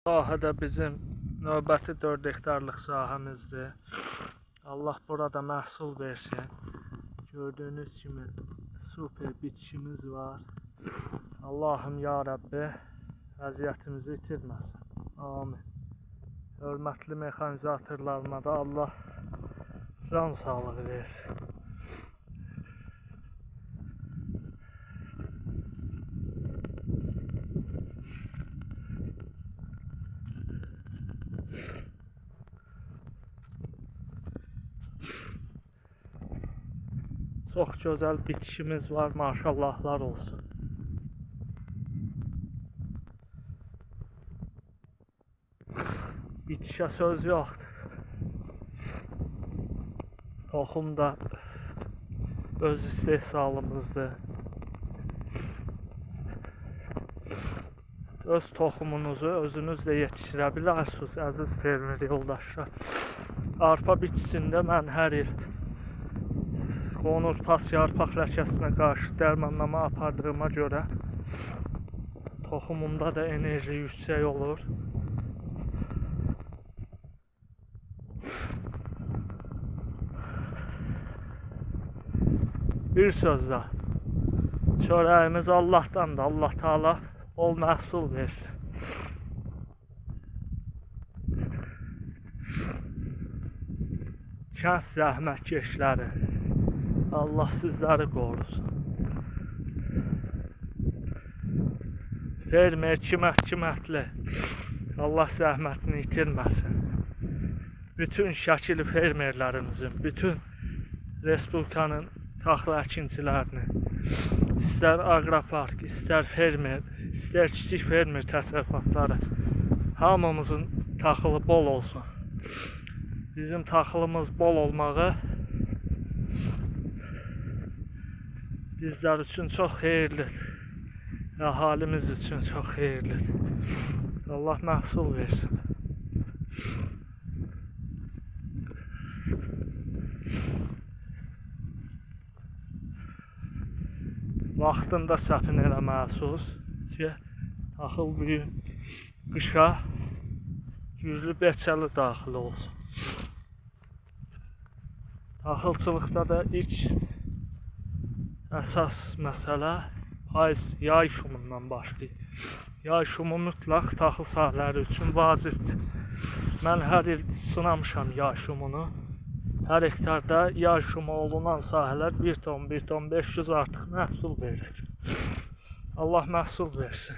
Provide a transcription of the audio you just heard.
Sahə də bizim növbəti 4 hektarlıq sahəmizdir. Allah burada məhsul versin. Gördüyünüz kimi super bitkimiz var. Allahım ya Rabbi vəziyyətimizi itirməsin. Amin. Hörmətli mexanizatorlarıma da Allah can sağlığı versin. Çox gözəl bitkimiz var, maşallahlar olsun. Bitkiyə söz yoxdur. Toxum da öz istehsalımızdır. Öz toxumunuzu özünüz də yetişdirə bilərsiniz, əziz fermer yoldaşlar. Arpa bitkisində mən hər il qonur pas yarpaq ləkəsinə qarşı dərmanlama apardığıma görə toxumumda da enerji yüksək olur. Bir sözlə, çörəyimiz Allahdandır. Allah Taala bol məhsul versin. Kənd zəhmətkeşləri, Allah sizləri qorusun. Fermer kimətli, Allah zəhmətini itirməsin. Bütün Şəkili fermerlərimizin, bütün Respublikanın taxıl əkinçilərinin, istər aqropark, istər fermer, istər kiçik fermer təsərrüfatları, hamımızın taxılı bol olsun. Bizim taxılımız bol olmağı bizlər üçün çox xeyirlidir. Əhalimiz üçün çox xeyirlidir. Allah məhsul versin. Vaxtında səpin eləməlisiniz ki, taxıl büyün, qışa güclü beçəli daxil olsun. Taxılçılıqda da ilk əsas məsələ payız yay şumundan başlayır. Yay şumu mütləq taxıl sahələri üçün vacibdir. Mən hər il sınamışam yay şumunu. Hər hektarda yay şumu olunan sahələr 1 ton, 1 ton 500 artıq məhsul verir. Allah məhsul versin.